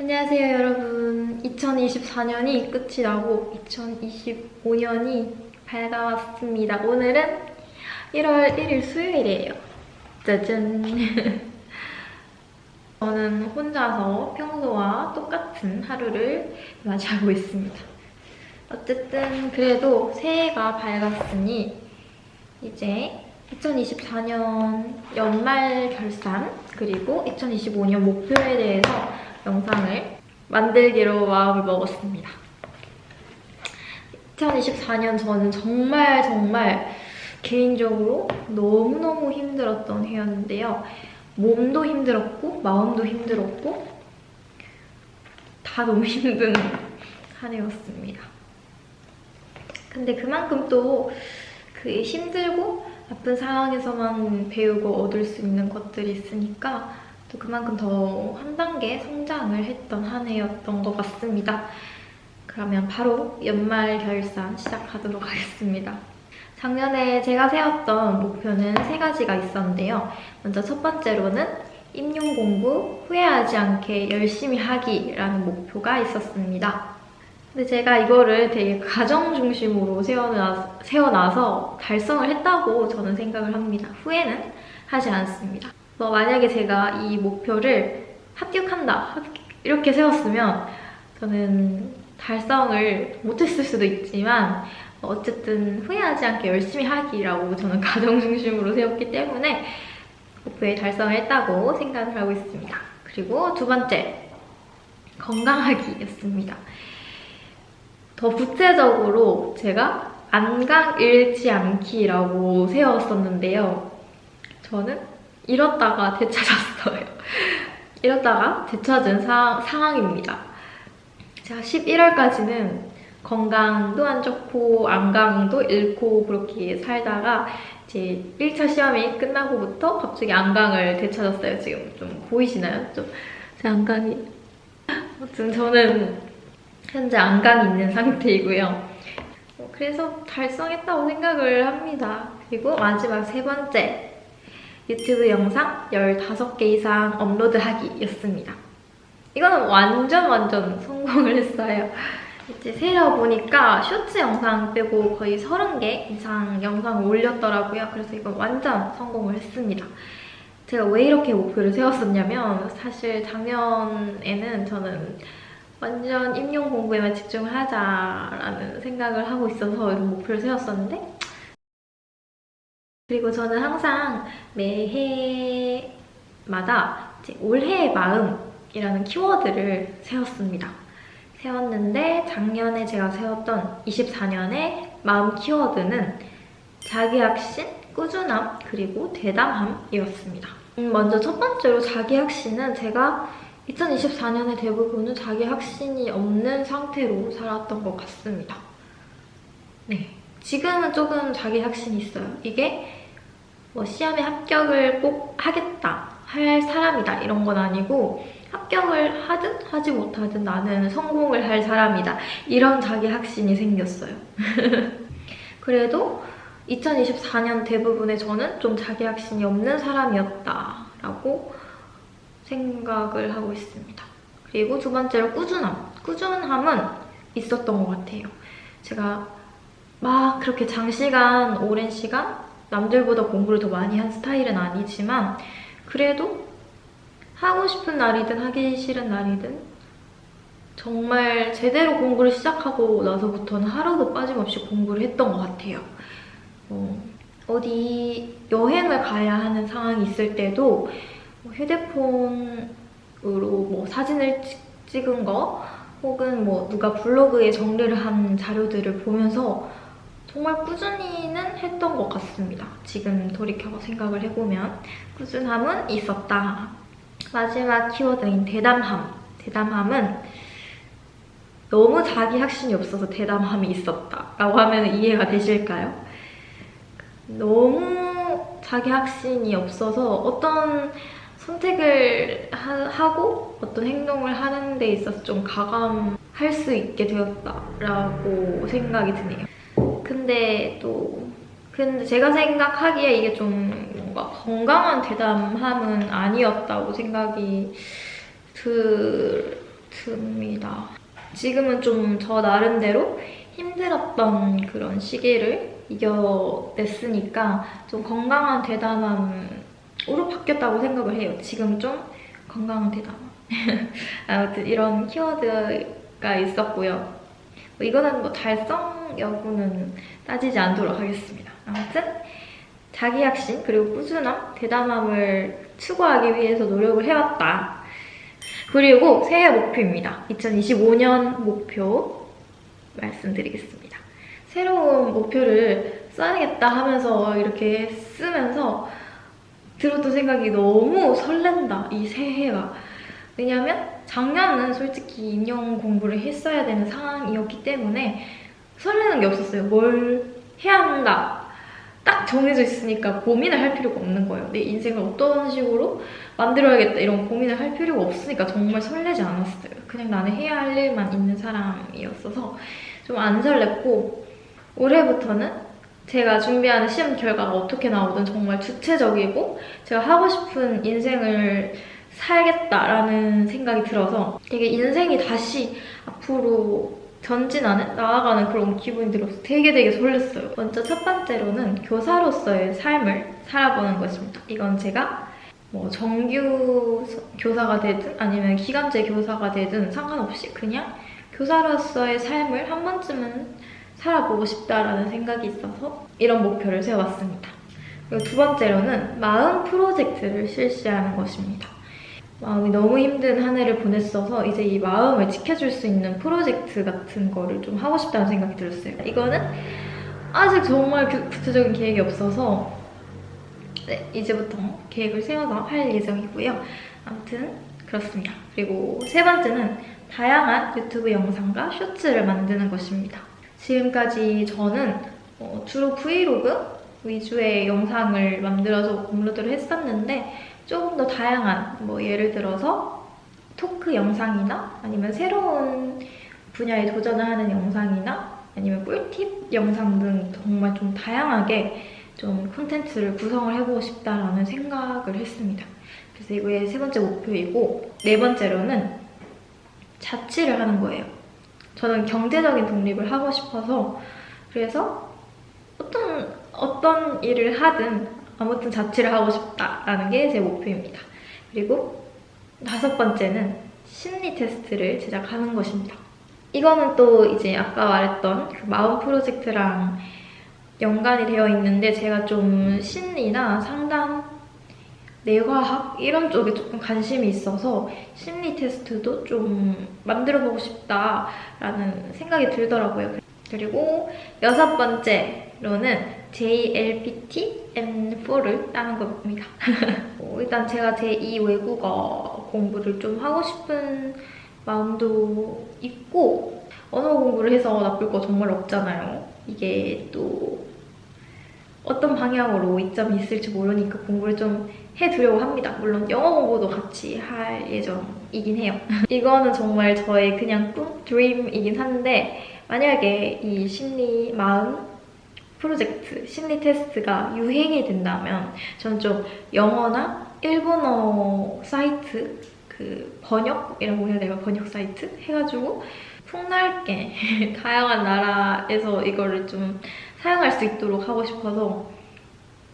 안녕하세요 여러분. 2024년이 끝이 나고 2025년이 밝아왔습니다. 오늘은 1월 1일 수요일이에요. 짜잔. 저는 혼자서 평소와 똑같은 하루를 맞이하고 있습니다. 어쨌든 그래도 새해가 밝았으니 이제 2024년 연말 결산 그리고 2025년 목표에 대해서 영상을 만들기로 마음을 먹었습니다. 2024년 저는 정말 개인적으로 너무너무 힘들었던 해였는데요. 몸도 힘들었고 마음도 힘들었고 다 너무 힘든 한 해였습니다. 근데 그만큼 또 그 힘들고 나쁜 상황에서만 배우고 얻을 수 있는 것들이 있으니까 또 그만큼 더 한 단계 성장을 했던 한 해였던 것 같습니다. 그러면 바로 연말 결산 시작하도록 하겠습니다. 작년에 제가 세웠던 목표는 3가지가 있었는데요. 먼저 첫 번째로는 임용 공부 후회하지 않게 열심히 하기라는 목표가 있었습니다. 근데 제가 이거를 되게 가정 중심으로 세워놔서 달성을 했다고 저는 생각을 합니다. 후회는 하지 않습니다. 만약에 제가 이 목표를 합격한다 이렇게 세웠으면 저는 달성을 못했을 수도 있지만 어쨌든 후회하지 않게 열심히 하기라고 저는 가정 중심으로 세웠기 때문에 목표에 달성을 했다고 생각을 하고 있습니다. 그리고 두 번째, 건강하기였습니다. 더 구체적으로 제가 안강 잃지 않기라고 세웠었는데요. 저는 잃었다가 되찾았어요. 잃었다가 되찾은 상황입니다. 제가 11월까지는 건강도 안 좋고 안강도 잃고 그렇게 살다가 이제 1차 시험이 끝나고부터 갑자기 안강을 되찾았어요. 지금 좀 보이시나요? 제 안강이. 아무튼 저는 현재 안강이 있는 상태이고요. 그래서 달성했다고 생각을 합니다. 그리고 마지막 세 번째, 유튜브 영상 15개 이상 업로드하기였습니다. 이거는 완전 성공을 했어요. 이제 세려보니까 쇼츠 영상 빼고 거의 30개 이상 영상을 올렸더라고요. 그래서 이건 완전 성공을 했습니다. 제가 왜 이렇게 목표를 세웠었냐면 사실 작년에는 저는 완전 임용 공부에만 집중을 하자라는 생각을 하고 있어서 이런 목표를 세웠었는데 그리고 저는 항상 매해마다 올해의 마음이라는 키워드를 세웠는데 작년에 제가 세웠던 24년의 마음 키워드는 자기확신, 꾸준함, 그리고 대담함이었습니다. 먼저 첫 번째로 자기확신은 제가 2024년의 대부분은 자기 확신이 없는 상태로 살았던 것 같습니다. 네, 지금은 조금 자기 확신이 있어요. 이게 시험에 합격을 꼭 하겠다, 할 사람이다 이런 건 아니고 합격을 하든 하지 못하든 나는 성공을 할 사람이다 이런 자기 확신이 생겼어요. 그래도 2024년 대부분의 저는 좀 자기 확신이 없는 사람이었다라고 생각을 하고 있습니다. 그리고 두 번째로 꾸준함. 꾸준함은 있었던 것 같아요. 제가 막 그렇게 장시간, 오랜 시간 남들보다 공부를 더 많이 한 스타일은 아니지만 그래도 하고 싶은 날이든 하기 싫은 날이든 정말 제대로 공부를 시작하고 나서부터는 하루도 빠짐없이 공부를 했던 것 같아요. 어디 여행을 가야 하는 상황이 있을 때도 휴대폰으로 사진을 찍은 거 혹은 누가 블로그에 정리를 한 자료들을 보면서 정말 꾸준히는 했던 것 같습니다. 지금 돌이켜 생각을 해보면 꾸준함은 있었다. 마지막 키워드인 대담함. 대담함은 너무 자기 확신이 없어서 대담함이 있었다 라고 하면 이해가 되실까요? 너무 자기 확신이 없어서 어떤 선택을 하고 어떤 행동을 하는 데 있어서 좀 가감할 수 있게 되었다라고 생각이 드네요. 근데 제가 생각하기에 이게 좀 뭔가 건강한 대담함은 아니었다고 생각이 같습니다. 지금은 좀 저 나름대로 힘들었던 그런 시기를 이겨냈으니까 좀 건강한 대담함으로 바뀌었다고 생각을 해요. 지금 좀 건강한 대담함. 아무튼 이런 키워드가 있었고요. 이거는 뭐 달성 여부는 따지지 않도록 하겠습니다. 아무튼 자기확신 그리고 꾸준함, 대담함을 추구하기 위해서 노력을 해왔다. 그리고 새해 목표입니다. 2025년 목표 말씀드리겠습니다. 새로운 목표를 써야겠다 하면서 이렇게 쓰면서 들었던 생각이 너무 설렌다, 이 새해가. 왜냐면 작년은 솔직히 인형 공부를 했어야 되는 상황이었기 때문에 설레는 게 없었어요. 뭘 해야 한다. 딱 정해져 있으니까 고민을 할 필요가 없는 거예요. 내 인생을 어떤 식으로 만들어야겠다 이런 고민을 할 필요가 없으니까 정말 설레지 않았어요. 그냥 나는 해야 할 일만 있는 사람이었어서 좀 안 설렜고, 올해부터는 제가 준비하는 시험 결과가 어떻게 나오든 정말 주체적이고 제가 하고 싶은 인생을 살겠다라는 생각이 들어서 되게 인생이 다시 앞으로 전진하는, 나아가는 그런 기분이 들어서 되게 설렜어요. 먼저 첫 번째로는 교사로서의 삶을 살아보는 것입니다. 이건 제가 뭐 정규 교사가 되든 아니면 기간제 교사가 되든 상관없이 그냥 교사로서의 삶을 한 번쯤은 살아보고 싶다라는 생각이 있어서 이런 목표를 세워봤습니다. 그리고 두 번째로는 마음 프로젝트를 실시하는 것입니다. 마음이 너무 힘든 한 해를 보냈어서 이제 이 마음을 지켜줄 수 있는 프로젝트 같은 거를 좀 하고 싶다는 생각이 들었어요. 이거는 아직 정말 구체적인 계획이 없어서 네, 이제부터 계획을 세워서 할 예정이고요. 아무튼 그렇습니다. 그리고 세 번째는 다양한 유튜브 영상과 쇼츠를 만드는 것입니다. 지금까지 저는 주로 브이로그 위주의 영상을 만들어서 업로드를 했었는데 조금 더 다양한, 뭐 예를 들어서 토크 영상이나 아니면 새로운 분야에 도전을 하는 영상이나 아니면 꿀팁 영상 등 정말 좀 다양하게 좀 콘텐츠를 구성을 해보고 싶다라는 생각을 했습니다. 그래서 이거의 세 번째 목표이고, 네 번째로는 자취를 하는 거예요. 저는 경제적인 독립을 하고 싶어서, 그래서 어떤 일을 하든 아무튼 자취를 하고 싶다라는 게 제 목표입니다. 그리고 다섯 번째는 심리 테스트를 제작하는 것입니다. 이거는 또 이제 아까 말했던 그 마음 프로젝트랑 연관이 되어 있는데, 제가 좀 심리나 상담, 뇌과학 이런 쪽에 조금 관심이 있어서 심리 테스트도 좀 만들어보고 싶다라는 생각이 들더라고요. 그리고 여섯 번째로는 JLPT-N4를 따는 겁니다. 일단 제가 제2 외국어 공부를 좀 하고 싶은 마음도 있고, 언어 공부를 해서 나쁠 거 정말 없잖아요. 이게 또 어떤 방향으로 이점이 있을지 모르니까 공부를 좀 해두려고 합니다. 물론 영어 공부도 같이 할 예정이긴 해요. 이거는 정말 저의 그냥 꿈, 드림이긴 한데, 만약에 이 심리, 마음 프로젝트, 심리 테스트가 유행이 된다면 저는 좀 영어나 일본어 사이트, 그 번역? 이런 거 해야 돼요. 번역 사이트? 해가지고 폭넓게 다양한 나라에서 이거를 좀 사용할 수 있도록 하고 싶어서,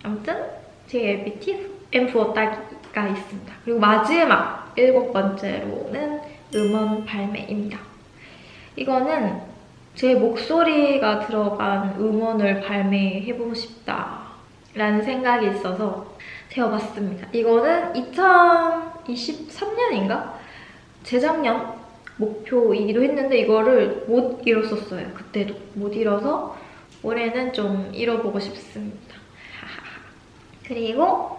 아무튼 JLPT M4 따기가 있습니다. 그리고 마지막 일곱 번째로는 음원 발매입니다. 이거는 제 목소리가 들어간 음원을 발매해보고 싶다라는 생각이 있어서 세워봤습니다. 이거는 2023년인가? 재작년 목표이기도 했는데 이거를 못 이뤘었어요. 그때도 못 이뤄서 올해는 좀 이뤄보고 싶습니다. 그리고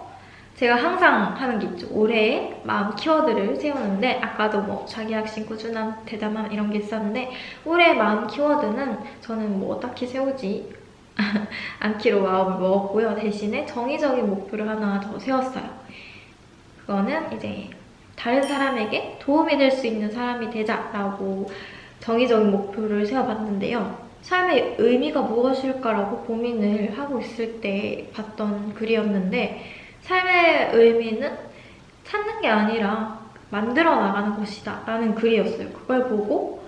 제가 항상 하는 게 있죠. 올해의 마음 키워드를 세우는데, 아까도 뭐 자기확신, 꾸준함, 대담함 이런 게 있었는데, 올해의 마음 키워드는 저는 뭐 딱히 세우지 않기로 마음을 먹었고요. 대신에 정의적인 목표를 하나 더 세웠어요. 그거는 이제 다른 사람에게 도움이 될 수 있는 사람이 되자라고 정의적인 목표를 세워봤는데요. 삶의 의미가 무엇일까라고 고민을 하고 있을 때 봤던 글이었는데, 삶의 의미는 찾는 게 아니라 만들어 나가는 것이다 라는 글이었어요. 그걸 보고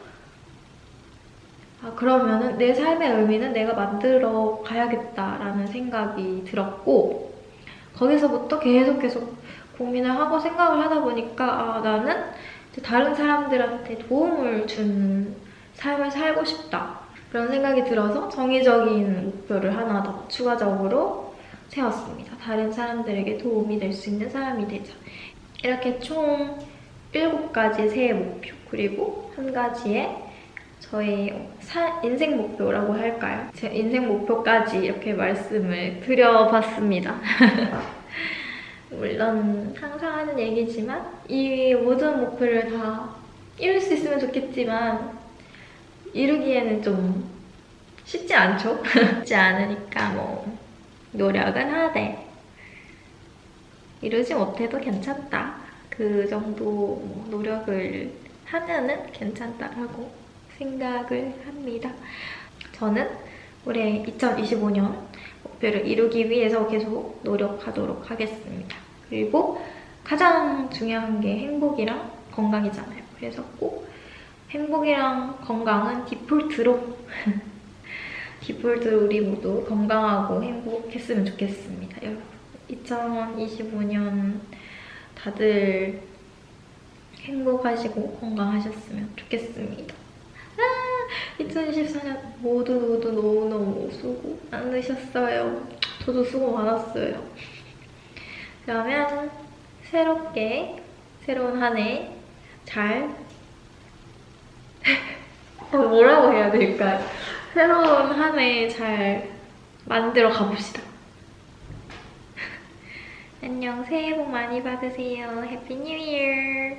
그러면은 내 삶의 의미는 내가 만들어 가야겠다라는 생각이 들었고, 거기서부터 계속 고민을 하고 생각을 하다 보니까 나는 다른 사람들한테 도움을 주는 삶을 살고 싶다 그런 생각이 들어서 정의적인 목표를 하나 더 추가적으로 세웠습니다. 다른 사람들에게 도움이 될 수 있는 사람이 되자. 이렇게 총 7가지 새해 목표, 그리고 한 가지의 저의 인생 목표라고 할까요? 제 인생 목표까지 이렇게 말씀을 드려봤습니다. 물론 항상 하는 얘기지만 이 모든 목표를 다 이룰 수 있으면 좋겠지만 이루기에는 좀 쉽지 않죠? 쉽지 않으니까 뭐 노력은 하되 이루지 못해도 괜찮다. 그 정도 노력을 하면은 괜찮다라고 생각을 합니다. 저는 올해 2025년 목표를 이루기 위해서 계속 노력하도록 하겠습니다. 그리고 가장 중요한 게 행복이랑 건강이잖아요. 그래서 꼭 행복이랑 건강은 디폴트로 우리 모두 건강하고 행복했으면 좋겠습니다. 여러분, 2025년 다들 행복하시고 건강하셨으면 좋겠습니다. 2024년 모두 너무너무 수고 많으셨어요. 저도 수고 많았어요. 그러면 새로운 한 해 잘 뭐라고 해야 될까요? 새로운 한 해 잘 만들어 가봅시다. 안녕, 새해 복 많이 받으세요. 해피 뉴 이어.